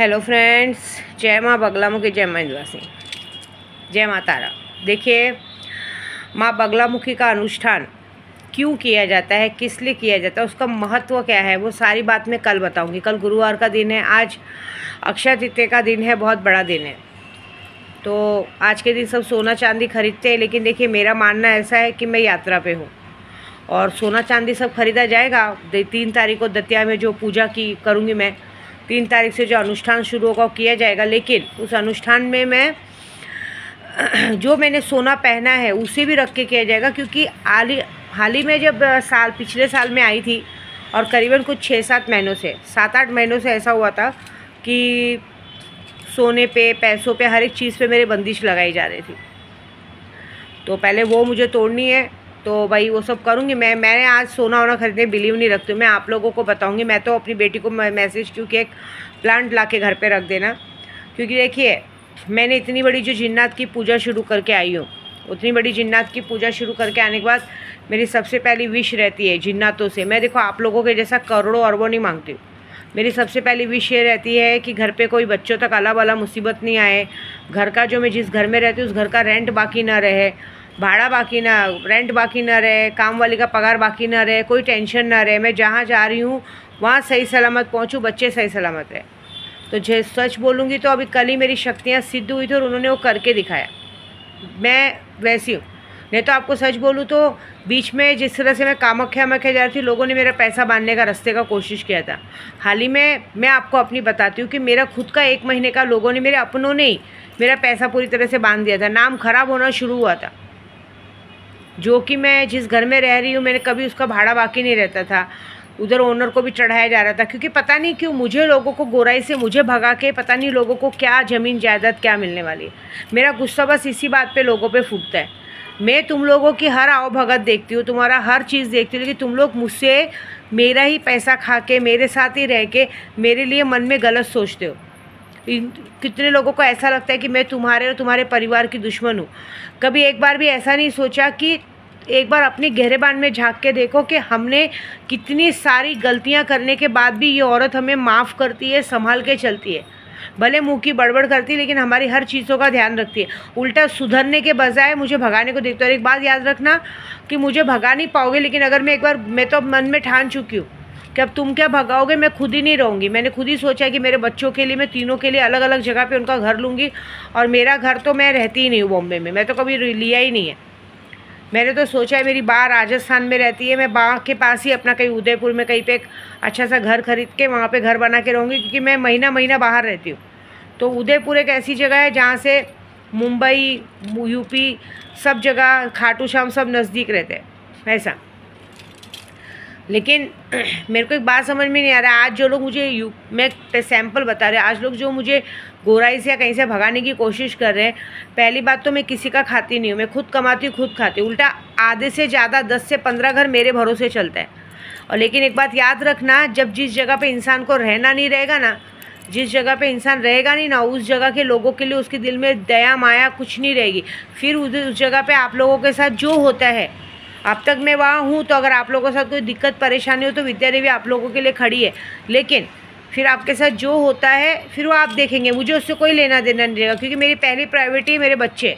Hello friends, जय माँ बगलामुखी, जय महेंद्रवासी, जय माँ तारा। देखिए, माँ बगलामुखी का अनुष्ठान क्यों किया जाता है, किस लिए किया जाता है, उसका महत्व क्या है, वो सारी बात मैं कल बताऊंगी। कल गुरुवार का दिन है, आज अक्षय तृतीया का दिन है, बहुत बड़ा दिन है। तो आज के दिन सब सोना चांदी खरीदते हैं, लेकिन देखिए मेरा मानना ऐसा है कि मैं यात्रा पे हूँ और सोना चांदी सब खरीदा जाएगा। 3 तारीख को दतिया में जो पूजा की करूँगी मैं, 3 तारीख से जो अनुष्ठान शुरू होगा वो किया जाएगा। लेकिन उस अनुष्ठान में मैं जो मैंने सोना पहना है उसे भी रख के किया जाएगा, क्योंकि हाल ही में जब पिछले साल में आई थी और करीबन कुछ 6-7 महीनों से 7-8 महीनों से ऐसा हुआ था कि सोने पे, पैसों पे, हर एक चीज़ पे मेरे बंदिश लगाई जा रही थी। तो पहले वो मुझे तोड़नी है, तो भाई वो सब करूँगी मैंने आज सोना वोना खरीदने बिलीव नहीं रखती हूँ। मैं आप लोगों को बताऊँगी। मैं तो अपनी बेटी को मैसेज क्योंकि एक प्लांट ला के घर पे रख देना, क्योंकि देखिए मैंने इतनी बड़ी जो जिन्नात की पूजा शुरू करके आई हूँ, उतनी बड़ी जिन्नात की पूजा शुरू करके आने के बाद मेरी सबसे पहली विश रहती है जिन्नातों से। मैं देखो आप लोगों के जैसा करोड़ों अरबों नहीं मांगती हूँ। मेरी सबसे पहली विश ये रहती है कि घर पे कोई बच्चों तक अला वाला मुसीबत नहीं आए, घर का जो मैं जिस घर में रहती हूँ उस घर का रेंट बाकी ना रहे, भाड़ा बाकी ना, रेंट बाकी ना रहे, काम वाली का पगार बाकी ना रहे, कोई टेंशन ना रहे, मैं जहाँ जा रही हूँ वहाँ सही सलामत पहुँचूँ, बच्चे सही सलामत रहे। तो जो सच बोलूँगी तो अभी कल ही मेरी शक्तियाँ सिद्ध हुई थी और उन्होंने वो करके दिखाया। मैं वैसी हूँ। नहीं तो आपको सच बोलूँ तो बीच में जिस तरह से मैं कामाख्या जा रही थी, लोगों ने मेरा पैसा बांधने का रास्ते का कोशिश किया था। हाल ही में मैं आपको अपनी बताती हूँ कि मेरा खुद का 1 महीने का लोगों ने, मेरे अपनों ने ही मेरा पैसा पूरी तरह से बांध दिया था। नाम खराब होना शुरू हुआ था। जो कि मैं जिस घर में रह रही हूँ मैंने कभी उसका भाड़ा बाकी नहीं रहता था, उधर ओनर को भी चढ़ाया जा रहा था, क्योंकि पता नहीं क्यों मुझे लोगों को गोराई से मुझे भगा के पता नहीं लोगों को क्या ज़मीन जायदाद क्या मिलने वाली है। मेरा गुस्सा बस इसी बात पे लोगों पे फूटता है। मैं तुम लोगों की हर आओ भगत देखती हूँ, तुम्हारा हर चीज़ देखती हूँ, लेकिन तुम लोग मुझसे मेरा ही पैसा खा के, मेरे साथ ही रह के मेरे लिए मन में गलत सोचते हो। कितने लोगों को ऐसा लगता है कि मैं तुम्हारे और तुम्हारे परिवार की दुश्मन हूँ। कभी एक बार भी ऐसा नहीं सोचा कि एक बार अपनी गहरेबान में झांक के देखो कि हमने कितनी सारी गलतियां करने के बाद भी ये औरत हमें माफ़ करती है, संभाल के चलती है। भले मुंह की बड़बड़ करती है लेकिन हमारी हर चीज़ों का ध्यान रखती है। उल्टा सुधरने के बजाय मुझे भगाने को देखते हो। और एक बात याद रखना कि मुझे भगा नहीं पाओगे, लेकिन अगर मैं एक बार, मैं तो मन में ठान चुकी हूँ कि अब तुम क्या भगाओगे, मैं खुद ही नहीं रहूँगी। मैंने खुद ही सोचा कि मेरे बच्चों के लिए, मैं तीनों के लिए अलग अलग जगह पर उनका घर लूँगी। और मेरा घर तो मैं रहती ही नहीं हूँ बॉम्बे में, मैं तो कभी लिया ही नहीं है। मैंने तो सोचा है, मेरी बा राजस्थान में रहती है, मैं बा के पास ही अपना कहीं उदयपुर में कहीं पे एक अच्छा सा घर खरीद के वहाँ पे घर बना के रहूँगी, क्योंकि मैं महीना बाहर रहती हूँ। तो उदयपुर एक ऐसी जगह है जहाँ से मुंबई, यूपी, सब जगह, खाटू श्याम सब नज़दीक रहते हैं ऐसा। लेकिन मेरे को एक बात समझ में नहीं आ रहा है, आज जो लोग मुझे मैं सैंपल बता रहे हैं, आज लोग जो मुझे गोराई से या कहीं से भगाने की कोशिश कर रहे हैं, पहली बात तो मैं किसी का खाती नहीं हूँ, मैं खुद कमाती हूँ, खुद खाती हूँ। उल्टा आधे से ज़्यादा 10 से 15 घर मेरे भरोसे चलता है। और लेकिन एक बात याद रखना, जब जिस जगह पे इंसान को रहना नहीं रहेगा ना, जिस जगह पे इंसान रहेगा नहीं ना, उस जगह के लोगों के लिए उसके दिल में दया माया कुछ नहीं रहेगी। फिर उस जगह पे आप लोगों के साथ जो होता है, अब तक मैं वहाँ हूँ, तो अगर आप लोगों के साथ कोई दिक्कत परेशानी हो तो विद्या देवी आप लोगों के लिए खड़ी है। लेकिन फिर आपके साथ जो होता है फिर वो आप देखेंगे, मुझे उससे कोई लेना देना नहीं रहेगा, क्योंकि मेरी पहली प्रायोरिटी मेरे बच्चे।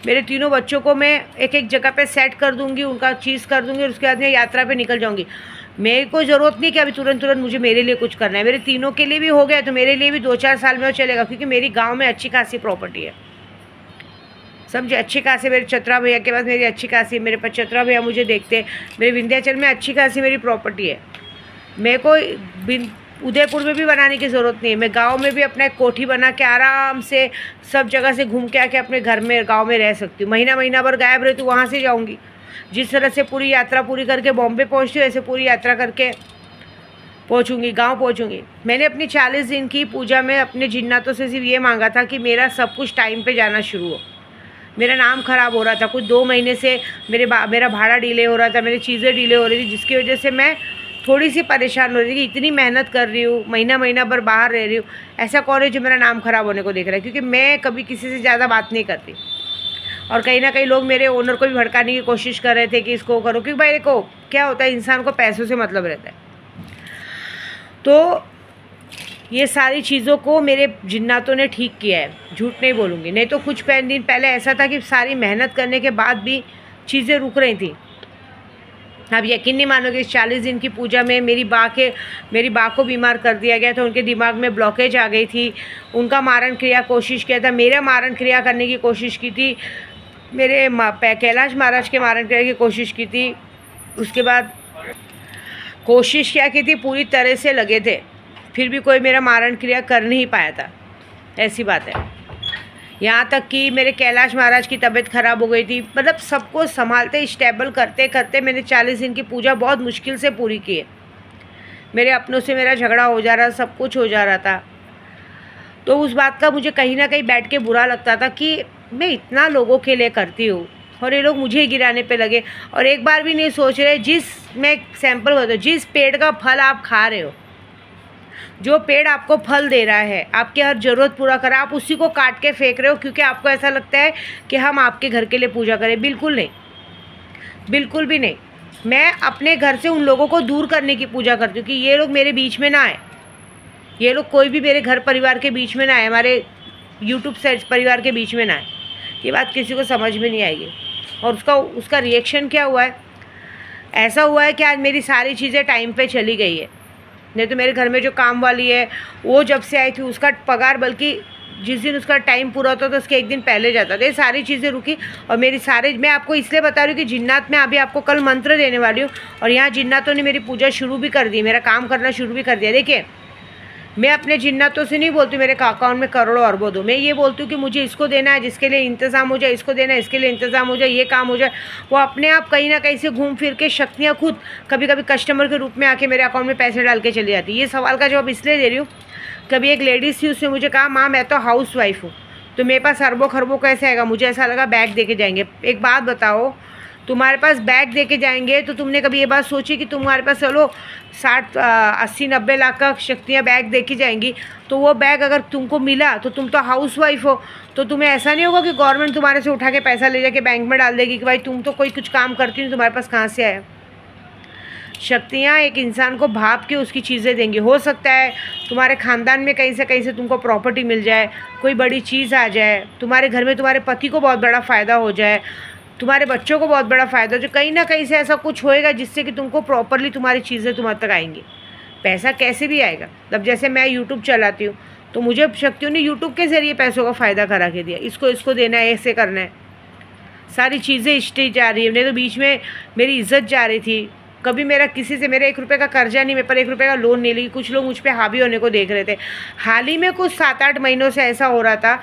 मेरे तीनों बच्चों को मैं एक एक जगह पे सेट कर दूँगी, उनका चीज़ कर दूँगी और उसके बाद मैं यात्रा पे निकल जाऊँगी। मेरे को ज़रूरत नहीं कि अभी तुरंत मुझे मेरे लिए कुछ करना है। मेरे तीनों के लिए भी हो गया तो मेरे लिए भी 2-4 साल में वो चलेगा, क्योंकि मेरी गाँव में अच्छी खासी प्रॉपर्टी है, समझे। अच्छी खासी मेरे चतरा भैया के पास मेरी अच्छी खासी, मेरे पास चतरा भैया मुझे देखते, मेरे विंध्याचल में अच्छी खासी मेरी प्रॉपर्टी है। मेरे को उदयपुर में भी बनाने की ज़रूरत नहीं है। मैं गांव में भी अपना एक कोठी बना के आराम से सब जगह से घूम के आके अपने घर में, गांव में रह सकती हूँ। महीना भर गायब रहती हूँ, वहाँ से जाऊँगी। जिस तरह से पूरी यात्रा पूरी करके बॉम्बे पहुँचती हूँ, ऐसे पूरी यात्रा करके पहुँचूँगी, गाँव पहुँचूँगी। मैंने अपनी 40 दिन की पूजा में अपने जिन्नातों से सिर्फ ये मांगा था कि मेरा सब कुछ टाइम पर जाना शुरू हो। मेरा नाम ख़राब हो रहा था, कुछ 2 महीने से मेरा भाड़ा डिले हो रहा था, मेरी चीज़ें डिले हो रही थी, जिसकी वजह से मैं थोड़ी सी परेशान हो रही थी कि इतनी मेहनत कर रही हूँ, महीना भर बाहर रह रही हूँ, ऐसा कौन है जो मेरा नाम ख़राब होने को देख रहा है। क्योंकि मैं कभी किसी से ज़्यादा बात नहीं करती, और कहीं ना कहीं लोग मेरे ओनर को भी भड़काने की कोशिश कर रहे थे कि इसको करो, क्योंकि भाई देखो क्या होता है, इंसान को पैसों से मतलब रहता है। तो ये सारी चीज़ों को मेरे जिन्नातों ने ठीक किया है, झूठ नहीं बोलूँगी। नहीं तो कुछ दिन पहले ऐसा था कि सारी मेहनत करने के बाद भी चीज़ें रुक रही थी। अब यकीन नहीं मानोगे, इस 40 दिन की पूजा में मेरी बा को बीमार कर दिया गया था। उनके दिमाग में ब्लॉकेज आ गई थी। उनका मारण क्रिया कोशिश किया था, मेरा मारण क्रिया करने की कोशिश की थी, मेरे कैलाश महाराज के मारण क्रिया की कोशिश की थी। उसके बाद कोशिश क्या की थी, पूरी तरह से लगे थे, फिर भी कोई मेरा मारण क्रिया कर नहीं पाया था। ऐसी बात है। यहाँ तक कि मेरे कैलाश महाराज की तबीयत ख़राब हो गई थी। मतलब सबको संभालते स्टेबल करते करते मैंने 40 दिन की पूजा बहुत मुश्किल से पूरी की है। मेरे अपनों से मेरा झगड़ा हो जा रहा, सब कुछ हो जा रहा था। तो उस बात का मुझे कहीं ना कहीं बैठ के बुरा लगता था कि मैं इतना लोगों के लिए करती हूँ और ये लोग मुझे ही गिराने पे लगे। और एक बार भी नहीं सोच रहे, मैं सैंपल बता दूँ, जिस पेड़ का फल आप खा रहे हो, जो पेड़ आपको फल दे रहा है, आपकी हर ज़रूरत पूरा कर रहा है, आप उसी को काट के फेंक रहे हो क्योंकि आपको ऐसा लगता है कि हम आपके घर के लिए पूजा करें। बिल्कुल नहीं, बिल्कुल भी नहीं। मैं अपने घर से उन लोगों को दूर करने की पूजा करती हूँ कि ये लोग मेरे बीच में ना आए, ये लोग कोई भी मेरे घर परिवार के बीच में ना आए, हमारे यूट्यूब से परिवार के बीच में ना आए। ये बात किसी को समझ में नहीं आएगी। और उसका रिएक्शन क्या हुआ है, ऐसा हुआ है कि आज मेरी सारी चीज़ें टाइम पे चली गई है। नहीं तो मेरे घर में जो काम वाली है वो जब से आई थी उसका पगार, बल्कि जिस दिन उसका टाइम पूरा होता तो उसके एक दिन पहले जाता था। ये सारी चीज़ें रुकी। और मैं आपको इसलिए बता रही हूँ कि जिन्नात में अभी आपको कल मंत्र देने वाली हूँ और यहाँ जिन्नातों ने मेरी पूजा शुरू भी कर दी, मेरा काम करना शुरू भी कर दिया। देखिए, मैं अपने जिन्नातों से नहीं बोलती मेरे अकाउंट में करोड़ों अरबों दो। मैं ये बोलती हूँ कि मुझे इसको देना है, जिसके लिए इंतज़ाम हो जाए, इसको देना है, इसके लिए इंतज़ाम हो जाए, ये काम हो जाए। वो अपने आप कहीं ना कहीं से घूम फिर के शक्तियाँ खुद कभी कभी कस्टमर के रूप में आके मेरे अकाउंट में पैसे डाल के चली जाती है। ये सवाल का जवाब इसलिए दे रही हूँ, कभी एक लेडीज़ थी, उसने मुझे कहा, माँ मैं तो हाउस वाइफ हूँ, तो मेरे पास अरबों खरबों कैसे आएगा। मुझे ऐसा लगा बैग दे के जाएंगे। एक बात बताओ, तुम्हारे पास बैग दे के जाएंगे तो तुमने कभी ये बात सोची कि तुम्हारे पास चलो 60 80 90 लाख का शक्तियाँ बैग दे के जाएंगी, तो वो बैग अगर तुमको मिला तो तुम तो हाउस वाइफ हो, तो तुम्हें ऐसा नहीं होगा कि गवर्नमेंट तुम्हारे से उठा के पैसा ले जाके बैंक में डाल देगी कि भाई तुम तो कोई कुछ काम करती नहीं, तुम्हारे पास कहाँ से आया। शक्तियाँ एक इंसान को भाप के उसकी चीज़ें देंगी। हो सकता है तुम्हारे ख़ानदान में कहीं से तुमको प्रॉपर्टी मिल जाए, कोई बड़ी चीज़ आ जाए, तुम्हारे घर में तुम्हारे पति को बहुत बड़ा फ़ायदा हो जाए, तुम्हारे बच्चों को बहुत बड़ा फ़ायदा हो जाए, कहीं ना कहीं से ऐसा कुछ होएगा जिससे कि तुमको प्रॉपरली तुम्हारी चीज़ें तुम्हारे तक आएंगी। पैसा कैसे भी आएगा। अब जैसे मैं यूट्यूब चलाती हूँ तो मुझे शक्तियों ने यूट्यूब के ज़रिए पैसों का फ़ायदा करा के दिया, इसको देना है, ऐसे करना है, सारी चीज़ें स्टेज जा रही है। नहीं तो बीच में मेरी इज्जत जा रही थी। कभी मेरा किसी से मेरा 1 रुपये का कर्जा नहीं, मेरे पर 1 रुपये का लोन नहीं ली। कुछ लोग मुझ पर हावी होने को देख रहे थे। हाल ही में कुछ 7-8 महीनों से ऐसा हो रहा था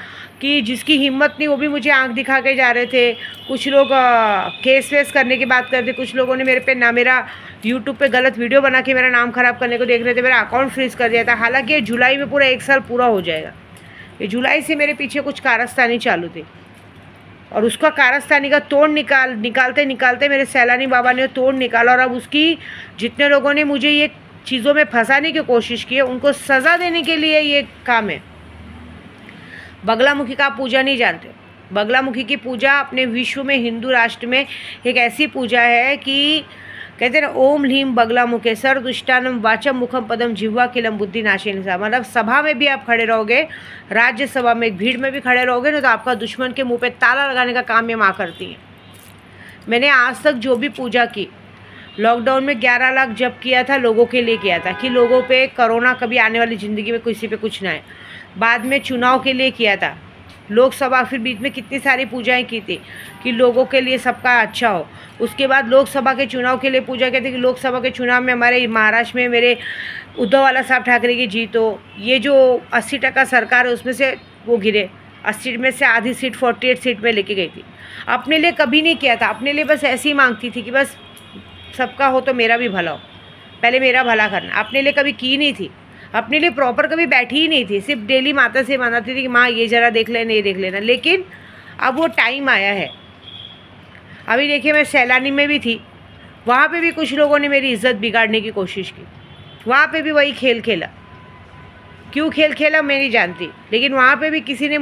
कि जिसकी हिम्मत नहीं वो भी मुझे आंख दिखा के जा रहे थे। कुछ लोग केस वेस करने की बात करते, कुछ लोगों ने मेरे पे मेरा यूट्यूब पे गलत वीडियो बना के मेरा नाम ख़राब करने को देख रहे थे। मेरा अकाउंट फ्रीज कर दिया था। हालांकि जुलाई में पूरा 1 साल पूरा हो जाएगा। ये जुलाई से मेरे पीछे कुछ कारस्तानी चालू थी और उसका कारस्तानी का तोड़ निकालते निकालते मेरे सैलानी बाबा ने तोड़ निकाला। और अब उसकी जितने लोगों ने मुझे ये चीज़ों में फंसाने की कोशिश की है उनको सज़ा देने के लिए ये काम है। बगलामुखी का आप पूजा नहीं जानते। बगलामुखी की पूजा अपने विश्व में, हिंदू राष्ट्र में एक ऐसी पूजा है कि कहते हैं ना, ओम ह्लीम बगलामुखे सर्वदुष्टानम वाचम मुखम पदम जिह्वा किलम बुद्धि नाशिनी। मतलब सभा में भी आप खड़े रहोगे, राज्यसभा में, भीड़ में भी खड़े रहोगे ना, तो आपका दुश्मन के मुंह पे ताला लगाने का काम ये माँ करती है। मैंने आज तक जो भी पूजा की, लॉकडाउन में 11 लाख जप किया था, लोगों के लिए किया था कि लोगों पे कोरोना कभी आने वाली ज़िंदगी में किसी पे कुछ ना आए। बाद में चुनाव के लिए किया था, लोकसभा, फिर बीच में कितनी सारी पूजाएं की थी कि लोगों के लिए सबका अच्छा हो। उसके बाद लोकसभा के चुनाव के लिए पूजा की थी कि लोकसभा के चुनाव में हमारे महाराष्ट्र में मेरे उद्धव वाला साहब ठाकरे की जीत हो। ये जो 80% सरकार है उसमें से वो गिरे, 80 में से आधी सीट 48 सीट में लेके गई थी। अपने लिए कभी नहीं किया था, अपने लिए बस ऐसी ही मांगती थी कि बस सबका हो तो मेरा भी भला हो, पहले मेरा भला करना। अपने लिए कभी की नहीं थी, अपने लिए प्रॉपर कभी बैठी ही नहीं थी। सिर्फ डेली माता से मनाती थी कि माँ ये ज़रा देख लेना, ये देख लेना। लेकिन अब वो टाइम आया है। अभी देखिए, मैं सैलानी में भी थी, वहाँ पे भी कुछ लोगों ने मेरी इज़्ज़त बिगाड़ने की कोशिश की। वहाँ पे भी वही खेल खेला। क्यों खेल खेला मैं नहीं जानती, लेकिन वहाँ पे भी किसी ने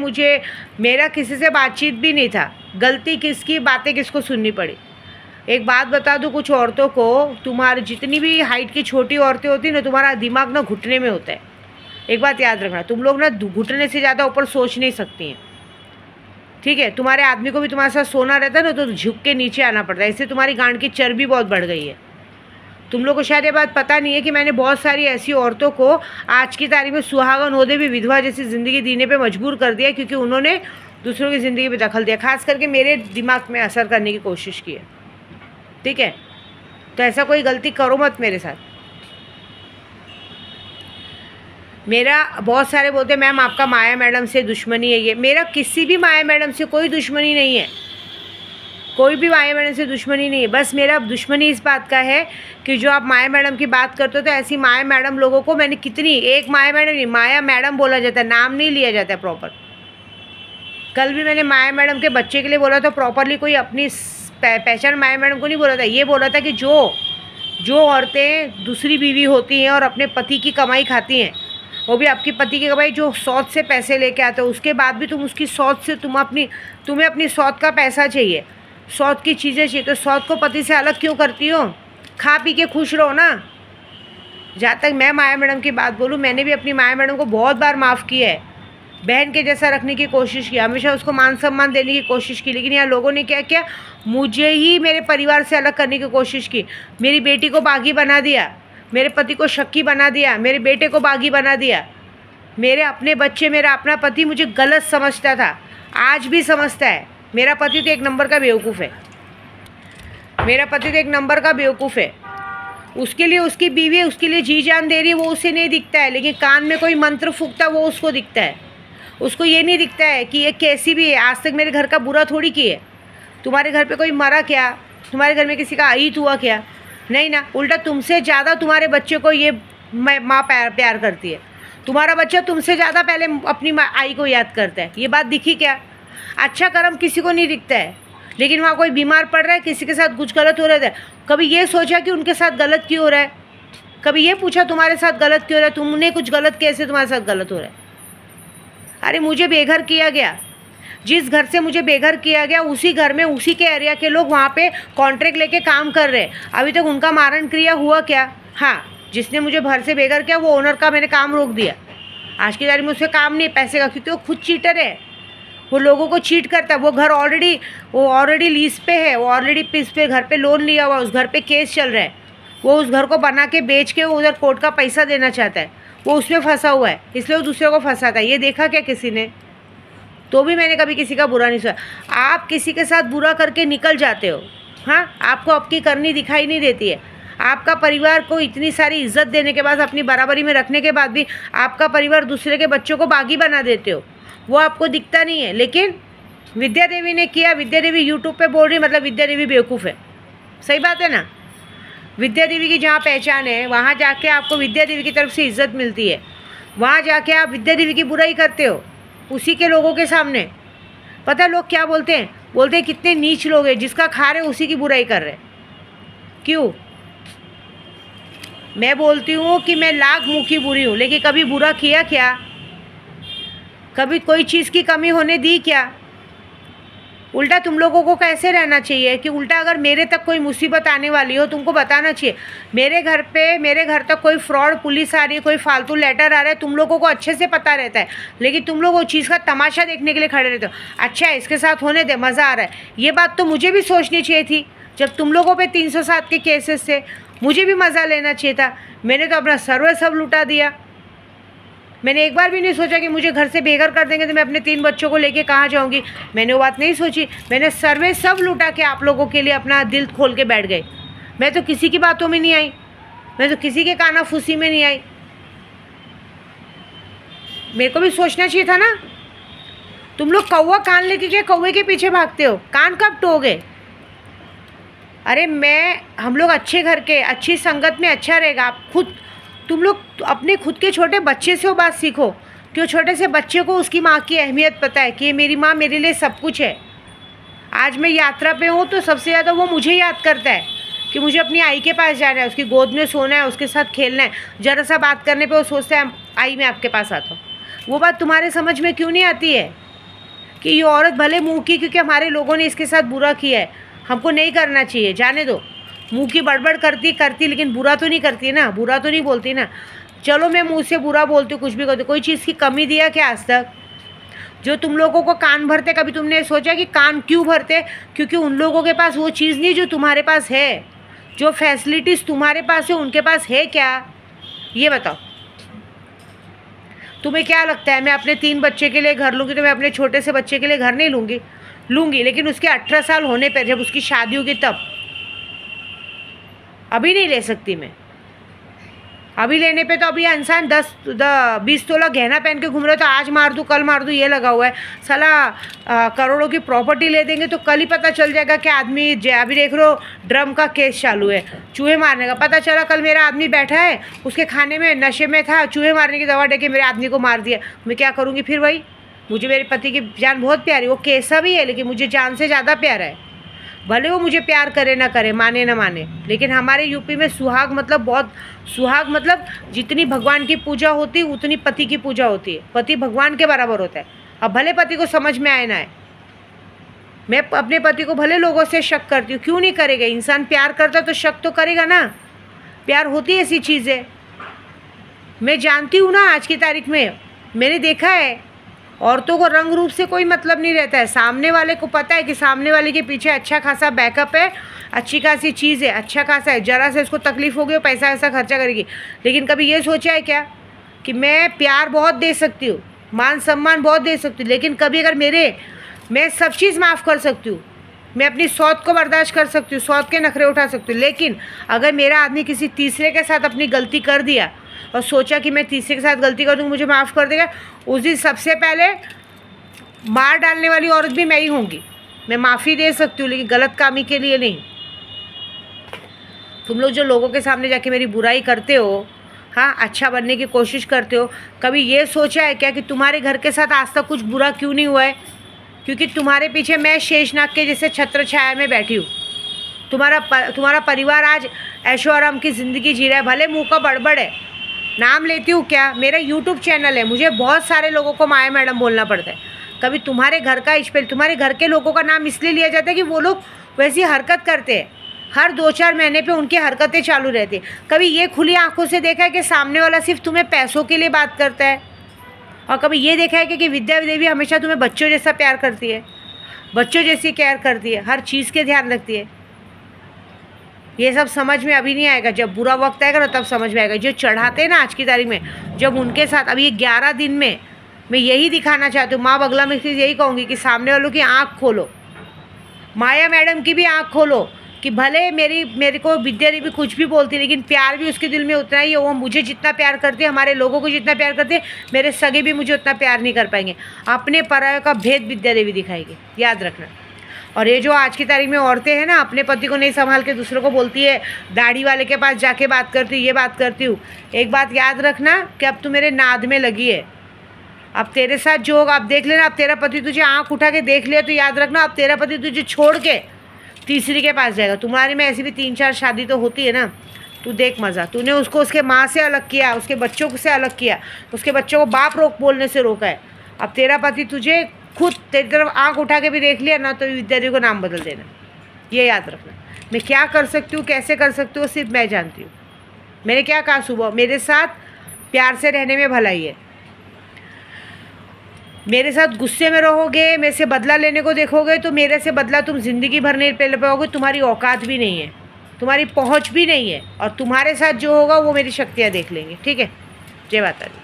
मेरा किसी से बातचीत भी नहीं था। गलती किसकी, बातें किसको सुननी पड़ी। एक बात बता दूँ, कुछ औरतों को, तुम्हारी जितनी भी हाइट की छोटी औरतें होती हैं ना, तुम्हारा दिमाग ना घुटने में होता है। एक बात याद रखना, तुम लोग ना घुटने से ज़्यादा ऊपर सोच नहीं सकती हैं, ठीक है। तुम्हारे आदमी को भी तुम्हारे साथ सोना रहता है ना, तो झुक के नीचे आना पड़ता है, इससे तुम्हारी गांड की चर्बी बहुत बढ़ गई है। तुम लोग को शायद ये बात पता नहीं है कि मैंने बहुत सारी ऐसी औरतों को आज की तारीख में सुहागन होते भी विधवा जैसी ज़िंदगी जीने पे मजबूर कर दिया, क्योंकि उन्होंने दूसरों की ज़िंदगी में दखल दिया, खास करके मेरे दिमाग में असर करने की कोशिश की है, ठीक है। तो ऐसा कोई गलती करो मत मेरे साथ। मेरा बहुत सारे बोलते हैं मैम आपका माया मैडम से दुश्मनी है, ये मेरा किसी भी माया मैडम से कोई दुश्मनी नहीं है, कोई भी माया मैडम से दुश्मनी नहीं है। बस मेरा दुश्मनी इस बात का है कि जो आप माया मैडम की बात करते हो, तो ऐसी माया मैडम लोगों को मैंने कितनी, एक माया मैडम नहीं, माया मैडम बोला जाता है, नाम नहीं लिया जाता है प्रॉपर। कल भी मैंने माया मैडम के बच्चे के लिए बोला, तो प्रॉपरली कोई अपनी पहचान माया मैडम को नहीं बोला था, ये बोला था कि जो औरतें दूसरी बीवी होती हैं और अपने पति की कमाई खाती हैं, वो भी आपकी पति की कमाई जो सौत से पैसे लेके आते हो, उसके बाद भी तुम उसकी सौत से तुम्हें अपनी सौत का पैसा चाहिए, सौत की चीज़ें चाहिए, तो सौत को पति से अलग क्यों करती हो? खा पी के खुश रहो ना। जहाँ तक मैं माया मैडम की बात बोलूँ, मैंने भी अपनी माया मैडम को बहुत बार माफ़ किया है, बहन के जैसा रखने की कोशिश की, हमेशा उसको मान सम्मान देने की कोशिश की, लेकिन यहाँ लोगों ने क्या किया, मुझे ही मेरे परिवार से अलग करने की कोशिश की। मेरी बेटी को बागी बना दिया, मेरे पति को शक्की बना दिया, मेरे बेटे को बागी बना दिया। मेरे अपने बच्चे, मेरा अपना पति मुझे गलत समझता था, आज भी समझता है। मेरा पति तो एक नंबर का बेवकूफ़ है, मेरा पति तो एक नंबर का बेवकूफ़ है। उसके लिए उसकी बीवी उसके लिए जी जान दे रही है, वो उसे नहीं दिखता है, लेकिन कान में कोई मंत्र फूंकता वो उसको दिखता है। उसको ये नहीं दिखता है कि ये कैसी भी है, आज तक मेरे घर का बुरा थोड़ी की है। तुम्हारे घर पे कोई मरा क्या? तुम्हारे घर में किसी का अईत हुआ क्या? नहीं ना, उल्टा तुमसे ज़्यादा तुम्हारे बच्चे को ये माँ प्यार करती है। तुम्हारा बच्चा तुमसे ज़्यादा पहले अपनी आई को याद करता है। ये बात दिखी क्या? अच्छा कर्म किसी को नहीं दिखता है, लेकिन वहाँ कोई बीमार पड़ रहा है, किसी के साथ कुछ गलत हो रहा है, कभी ये सोचा कि उनके साथ गलत क्यों हो रहा है? कभी ये पूछा तुम्हारे साथ गलत क्यों हो रहा है? तुमने कुछ गलत कैसे तुम्हारे साथ गलत हो रहा है? अरे मुझे बेघर किया गया, जिस घर से मुझे बेघर किया गया उसी घर में उसी के एरिया के लोग वहाँ पे कॉन्ट्रैक्ट लेके काम कर रहे हैं। अभी तक उनका मारण क्रिया हुआ क्या? हाँ, जिसने मुझे घर से बेघर किया वो ओनर का मैंने काम रोक दिया। आज की तारीख में उससे काम नहीं पैसे का, क्योंकि वो खुद चीटर है, वो लोगों को चीट करता है। वो घर ऑलरेडी लीज पे है, वो ऑलरेडी इस पे घर पे लोन लिया हुआ, उस घर पे केस चल रहा है, वो उस घर को बना के बेच के वो उधर कोर्ट का पैसा देना चाहता है, वो उसमें फंसा हुआ है, इसलिए वो दूसरे को फंसाता है। ये देखा क्या किसी ने? तो भी मैंने कभी किसी का बुरा नहीं सुना। आप किसी के साथ बुरा करके निकल जाते हो, हाँ, आपको आपकी करनी दिखाई नहीं देती है। आपका परिवार को इतनी सारी इज्जत देने के बाद, अपनी बराबरी में रखने के बाद भी आपका परिवार दूसरे के बच्चों को बागी बना देते हो, वो आपको दिखता नहीं है। लेकिन विद्या देवी ने किया, विद्या देवी यूट्यूब पे बोल रही, मतलब विद्या देवी बेवकूफ़ है। सही बात है ना? विद्या देवी की जहाँ पहचान है, वहाँ जाके आपको विद्या देवी की तरफ से इज्जत मिलती है, वहाँ जाके आप विद्या देवी की बुराई करते हो उसी के लोगों के सामने। पता है लोग क्या बोलते हैं? बोलते हैं कितने नीच लोग हैं, जिसका खा रहे उसी की बुराई कर रहे। क्यों? मैं बोलती हूँ कि मैं लाख मुखी बुरी हूँ, लेकिन कभी बुरा किया क्या? कभी कोई चीज़ की कमी होने दी क्या? उल्टा तुम लोगों को कैसे रहना चाहिए कि उल्टा अगर मेरे तक कोई मुसीबत आने वाली हो, तुमको बताना चाहिए। मेरे घर तक कोई फ्रॉड पुलिस आ रही है, कोई फालतू लेटर आ रहा है, तुम लोगों को अच्छे से पता रहता है, लेकिन तुम लोग वो चीज़ का तमाशा देखने के लिए खड़े रहते हो। अच्छा इसके साथ होने दे, मज़ा आ रहा है। ये बात तो मुझे भी सोचनी चाहिए थी। जब तुम लोगों पे 307 के केसेस थे, मुझे भी मज़ा लेना चाहिए था। मैंने तो अपना सर्वस्व लुटा दिया। मैंने एक बार भी नहीं सोचा कि मुझे घर से बेघर कर देंगे तो मैं अपने 3 बच्चों को लेके कहाँ जाऊँगी। मैंने वो बात नहीं सोची। मैंने सर्वस्व लुटा के आप लोगों के लिए अपना दिल खोल के बैठ गई। मैं तो किसी की बातों में नहीं आई, मैं तो किसी के कानाफूसी में नहीं आई। मेरे को भी सोचना चाहिए था ना। तुम लोग कौवा कान लेके क्या कौवे के पीछे भागते हो? कान कब टोगे? अरे हम लोग अच्छे घर के, अच्छी संगत में अच्छा रहेगा। आप खुद, तुम लोग अपने खुद के छोटे बच्चे से वो बात सीखो कि छोटे से बच्चे को उसकी माँ की अहमियत पता है कि ये मेरी माँ मेरे लिए सब कुछ है। आज मैं यात्रा पे हूँ तो सबसे ज़्यादा वो मुझे याद करता है कि मुझे अपनी आई के पास जाना है, उसकी गोद में सोना है, उसके साथ खेलना है। ज़रा सा बात करने पे वो सोचता है आई मैं आपके पास आता हूँ। वो बात तुम्हारे समझ में क्यों नहीं आती है कि ये औरत भले मुँह की, क्योंकि हमारे लोगों ने इसके साथ बुरा किया है, हमको नहीं करना चाहिए, जाने दो। मुँह की बड़बड़ करती लेकिन बुरा तो नहीं करती ना, बुरा तो नहीं बोलती ना। चलो मैं मुँह से बुरा बोलती हूँ, कुछ भी करती हूँ, कोई चीज़ की कमी दिया क्या आज तक? जो तुम लोगों को कान भरते, कभी तुमने सोचा कि कान क्यों भरते? क्योंकि उन लोगों के पास वो चीज़ नहीं जो तुम्हारे पास है। जो फैसिलिटीज़ तुम्हारे पास है उनके पास है क्या? ये बताओ। तुम्हें क्या लगता है मैं अपने 3 बच्चे के लिए घर लूँगी तो मैं अपने छोटे से बच्चे के लिए घर नहीं लूँगी, लेकिन उसके 18 साल होने पर, जब उसकी शादी होगी तब। अभी नहीं ले सकती मैं। अभी लेने पे तो अभी इंसान 10-20 तोला गहना पहन के घूम रहा है, तो आज मार दूँ कल मार दूँ ये लगा हुआ है। साला करोड़ों की प्रॉपर्टी ले देंगे तो कल ही पता चल जाएगा कि आदमी, अभी देख लो ड्रम का केस चालू है चूहे मारने का। पता चला कल मेरा आदमी बैठा है, उसके खाने में नशे में था, चूहे मारने की दवा दे के मेरे आदमी को मार दिया। मैं क्या करूँगी फिर भाई? मुझे मेरे पति की जान बहुत प्यारी, वो कैसा भी है लेकिन मुझे जान से ज़्यादा प्यारा है। भले वो मुझे प्यार करे ना करे, माने ना माने, लेकिन हमारे यूपी में सुहाग मतलब जितनी भगवान की पूजा होती है उतनी पति की पूजा होती है। पति भगवान के बराबर होता है। अब भले पति को समझ में आए ना आए, मैं अपने पति को भले लोगों से शक करती हूँ, क्यों नहीं करेगा? इंसान प्यार करता तो शक तो करेगा ना। प्यार होती है ऐसी चीज़ें, मैं जानती हूँ ना। आज की तारीख में मैंने देखा है, औरतों को रंग रूप से कोई मतलब नहीं रहता है। सामने वाले को पता है कि सामने वाले के पीछे अच्छा खासा बैकअप है, अच्छी खासी चीज़ है, अच्छा खासा है, ज़रा से उसको तकलीफ़ होगी वो पैसा ऐसा खर्चा करेगी। लेकिन कभी ये सोचा है क्या कि मैं प्यार बहुत दे सकती हूँ, मान सम्मान बहुत दे सकती हूँ, लेकिन कभी अगर मैं सब चीज़ माफ़ कर सकती हूँ, मैं अपनी सौत को बर्दाश्त कर सकती हूँ, सौत के नखरे उठा सकती हूँ, लेकिन अगर मेरा आदमी किसी तीसरे के साथ अपनी गलती कर दिया और सोचा कि मैं तीसरे के साथ गलती कर दूँगी मुझे माफ़ कर देगा, उस दिन सबसे पहले मार डालने वाली औरत भी मैं ही होंगी। मैं माफ़ी दे सकती हूँ लेकिन गलत कामी के लिए नहीं। तुम लोग जो लोगों के सामने जाके मेरी बुराई करते हो, हाँ, अच्छा बनने की कोशिश करते हो, कभी ये सोचा है क्या कि तुम्हारे घर के साथ आज तक कुछ बुरा क्यों नहीं हुआ है? क्योंकि तुम्हारे पीछे मैं शेषनाग के जैसे छत्र छाया में बैठी हूँ। तुम्हारा परिवार आज ऐशो आराम की ज़िंदगी जी रहा है। भले मुँह का बड़बड़ है, नाम लेती हूँ क्या, मेरा यूट्यूब चैनल है, मुझे बहुत सारे लोगों को माया मैडम बोलना पड़ता है। कभी तुम्हारे घर का तुम्हारे घर के लोगों का नाम इसलिए लिया जाता है कि वो लोग वैसी हरकत करते हैं, हर 2-4 महीने पे उनकी हरकतें चालू रहती है। कभी ये खुली आंखों से देखा है कि सामने वाला सिर्फ तुम्हें पैसों के लिए बात करता है? और कभी ये देखा है कि विद्या देवी हमेशा तुम्हें बच्चों जैसा प्यार करती है, बच्चों जैसी केयर करती है, हर चीज़ के ध्यान रखती है? ये सब समझ में अभी नहीं आएगा, जब बुरा वक्त आएगा ना तब समझ में आएगा। जो चढ़ाते हैं ना आज की तारीख में, जब उनके साथ अभी ये 11 दिन में मैं यही दिखाना चाहती हूँ, माँ बगला में यही कहूँगी कि सामने वालों की आँख खोलो, माया मैडम की भी आँख खोलो कि भले मेरे को विद्या देवी कुछ भी बोलती है लेकिन प्यार भी उसके दिल में उतना ही है। वो मुझे जितना प्यार करती है, हमारे लोगों को जितना प्यार करती है, मेरे सगे भी मुझे उतना प्यार नहीं कर पाएंगे। अपने परायों का भेद विद्या देवी दिखाएगी, याद रखना। और ये जो आज की तारीख में औरतें हैं ना, अपने पति को नहीं संभाल के दूसरों को बोलती है, दाढ़ी वाले के पास जाके बात करती हूँ, ये बात करती हूँ। एक बात याद रखना कि अब तू मेरे नाद में लगी है। अब तेरे साथ जो होगा अब देख लेना। अब तेरा पति तुझे आँख उठा के देख लिया तो याद रखना, अब तेरा पति तुझे छोड़ के तीसरी के पास जाएगा। तुम्हारी में ऐसी भी 3-4 शादी तो होती है ना, तू देख मज़ा। तूने उसको उसके माँ से अलग किया, उसके बच्चों से अलग किया, उसके बच्चों को बाप बोलने से रोका है। अब तेरा पति तुझे खुद तेरी तरफ आंख उठा के भी देख लिया ना तो विद्या देवी को नाम बदल देना, ये याद रखना। मैं क्या कर सकती हूँ, कैसे कर सकती हूँ, सिर्फ मैं जानती हूँ। मैंने क्या कहा सुबह, मेरे साथ प्यार से रहने में भलाई है। मेरे साथ गुस्से में रहोगे, मेरे से बदला लेने को देखोगे तो मेरे से बदला तुम ज़िंदगी भर नहीं ले पाओगे। तुम्हारी औकात भी नहीं है, तुम्हारी पहुँच भी नहीं है, और तुम्हारे साथ जो होगा वो मेरी शक्तियाँ देख लेंगे। ठीक है, जय माता दी।